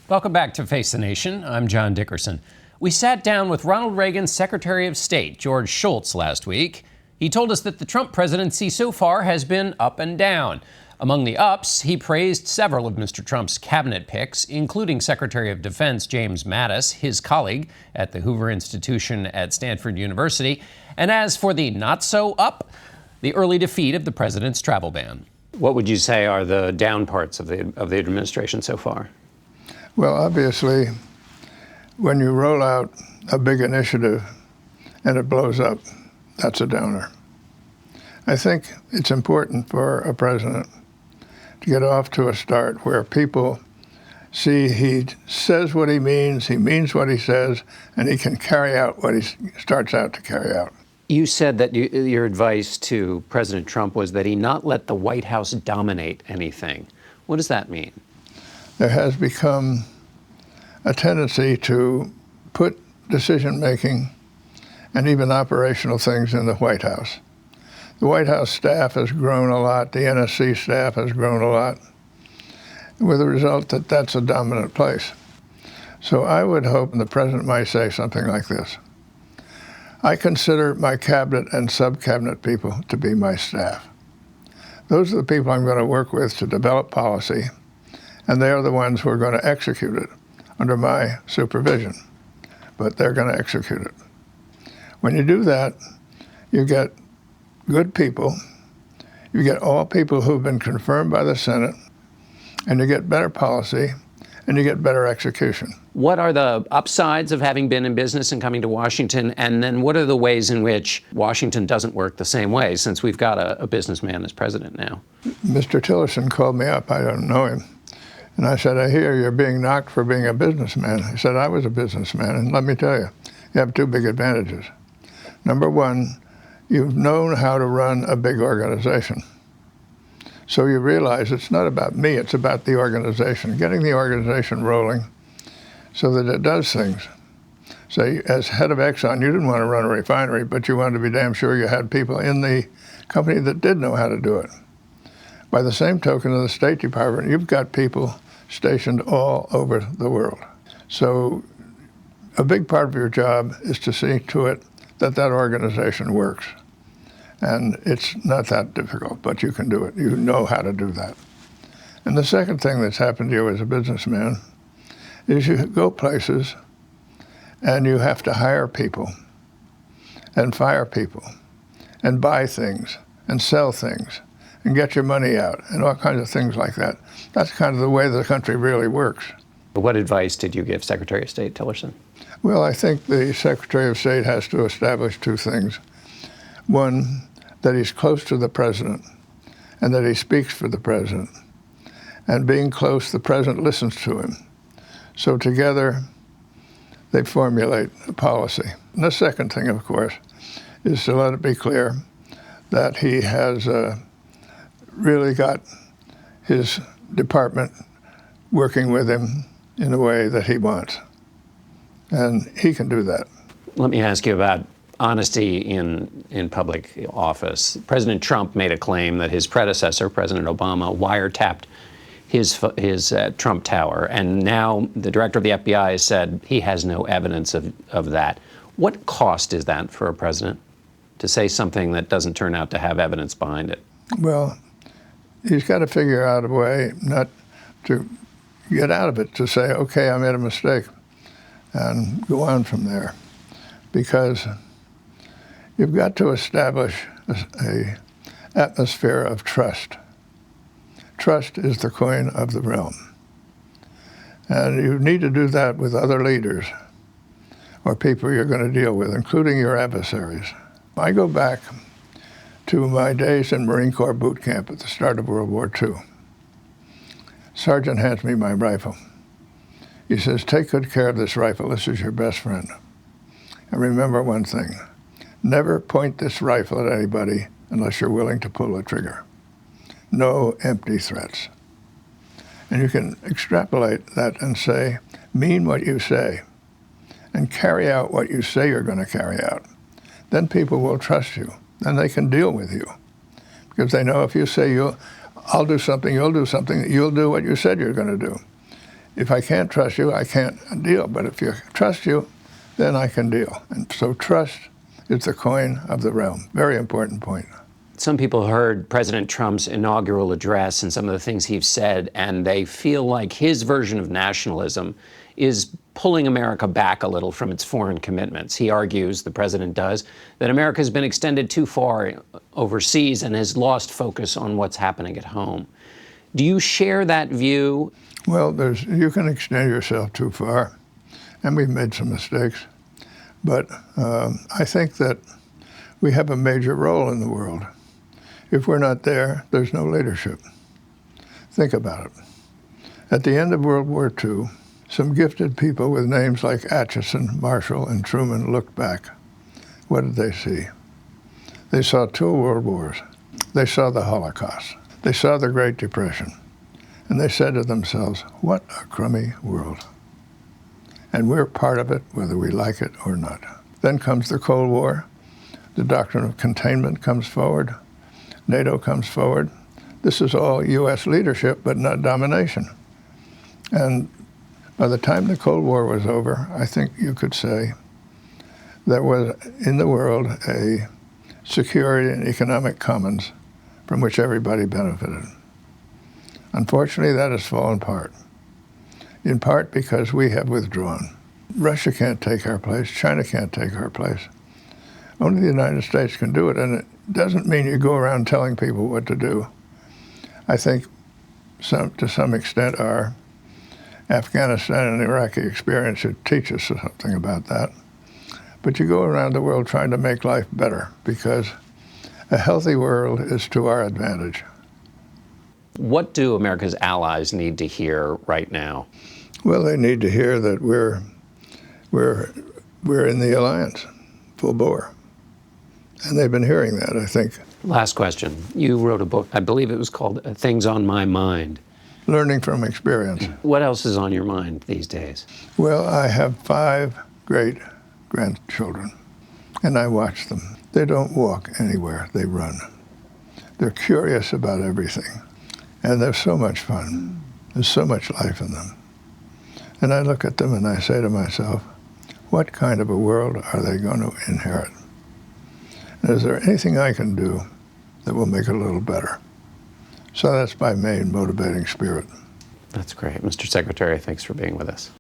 Welcome back to Face the Nation. I'm John Dickerson. We sat down with Ronald Reagan's Secretary of State, George Shultz, last week. He told us that the Trump presidency so far has been up and down. Among the ups, he praised several of Mr. Trump's cabinet picks, including Secretary of Defense James Mattis, his colleague at the Hoover Institution at Stanford University. And as for the not-so-up, the early defeat of the president's travel ban. What would you say are the down parts of the administration so far? Well, obviously, when you roll out a big initiative and it blows up, that's a downer. I think it's important for a president to get off to a start where people see he says what he means what he says, and he can carry out what he starts out to carry out. You said that your advice to President Trump was that he not let the White House dominate anything. What does that mean? There has become a tendency to put decision-making and even operational things in the White House. The White House staff has grown a lot. The NSC staff has grown a lot, with the result that that's a dominant place. So I would hope the president might say something like this: I consider my cabinet and sub-cabinet people to be my staff. Those are the people I'm going to work with to develop policy, and they are the ones who are going to execute it under my supervision. But they're going to execute it. When you do that, you get good people, you get all people who've been confirmed by the Senate, and you get better policy, and you get better execution. What are the upsides of having been in business and coming to Washington? And then what are the ways in which Washington doesn't work the same way, since we've got a businessman as president now? Mr. Tillerson called me up. I don't know him. And I said, I hear you're being knocked for being a businessman. He said, I was a businessman. And let me tell you, you have two big advantages. Number one, you've known how to run a big organization. So you realize it's not about me, it's about the organization, getting the organization rolling so that it does things. Say, as head of Exxon, you didn't want to run a refinery, but you wanted to be damn sure you had people in the company that did know how to do it. By the same token, in the State Department, you've got people stationed all over the world. So a big part of your job is to see to it that that organization works. And it's not that difficult, but you can do it. You know how to do that. And the second thing that's happened to you as a businessman is you go places and you have to hire people and fire people and buy things and sell things and get your money out and all kinds of things like that. That's kind of the way the country really works. What advice did you give Secretary of State Tillerson? Well, I think the Secretary of State has to establish two things. One, that he's close to the president and that he speaks for the president. And being close, the president listens to him. So together, they formulate a policy. And the second thing, of course, is to let it be clear that he has really got his department working with him in a way that he wants. And he can do that. Let me ask you about honesty in public office. President Trump made a claim that his predecessor, President Obama, wiretapped his Trump Tower. And now the director of the FBI has said he has no evidence of that. What cost is that for a president to say something that doesn't turn out to have evidence behind it? Well, he's got to figure out a way not to get out of it, to say, okay, I made a mistake, and go on from there. Because you've got to establish an atmosphere of trust. Trust is the coin of the realm. And you need to do that with other leaders or people you're going to deal with, including your adversaries. I go back to my days in Marine Corps boot camp at the start of World War II. Sergeant hands me my rifle. He says, take good care of this rifle. This is your best friend. And remember one thing, never point this rifle at anybody unless you're willing to pull the trigger. No empty threats. And you can extrapolate that and say, mean what you say, and carry out what you say you're going to carry out. Then people will trust you. Then they can deal with you. Because they know if you say, I'll do something, you'll do something, you'll do what you said you're going to do. If I can't trust you, I can't deal. But if you trust you, then I can deal. And so trust is the coin of the realm. Very important point. Some people heard President Trump's inaugural address and some of the things he's said, and they feel like his version of nationalism is pulling America back a little from its foreign commitments. He argues, the president does, that America has been extended too far overseas and has lost focus on what's happening at home. Do you share that view? Well, you can extend yourself too far, and we've made some mistakes. But I think that we have a major role in the world. If we're not there, there's no leadership. Think about it. At the end of World War II, some gifted people with names like Atchison, Marshall, and Truman looked back. What did they see? They saw 2 world wars. They saw the Holocaust. They saw the Great Depression. And they said to themselves, what a crummy world. And we're part of it, whether we like it or not. Then comes the Cold War. The doctrine of containment comes forward. NATO comes forward. This is all U.S. leadership, but not domination. And by the time the Cold War was over, I think you could say there was in the world a security and economic commons from which everybody benefited. Unfortunately, that has fallen apart, in part because we have withdrawn. Russia can't take our place. China can't take our place. Only the United States can do it, and it doesn't mean you go around telling people what to do. I think to some extent our Afghanistan and Iraqi experience should teach us something about that. But you go around the world trying to make life better, because a healthy world is to our advantage. What do America's allies need to hear right now? Well, they need to hear that we're in the alliance, full bore. And they've been hearing that, I think. Last question. You wrote a book, I believe it was called Things on My Mind. Learning from experience. What else is on your mind these days? Well, I have 5 great-grandchildren, and I watch them. They don't walk anywhere, they run. They're curious about everything, and they're so much fun. There's so much life in them. And I look at them and I say to myself, what kind of a world are they going to inherit? And is there anything I can do that will make it a little better? So that's my main motivating spirit. That's great. Mr. Secretary, thanks for being with us.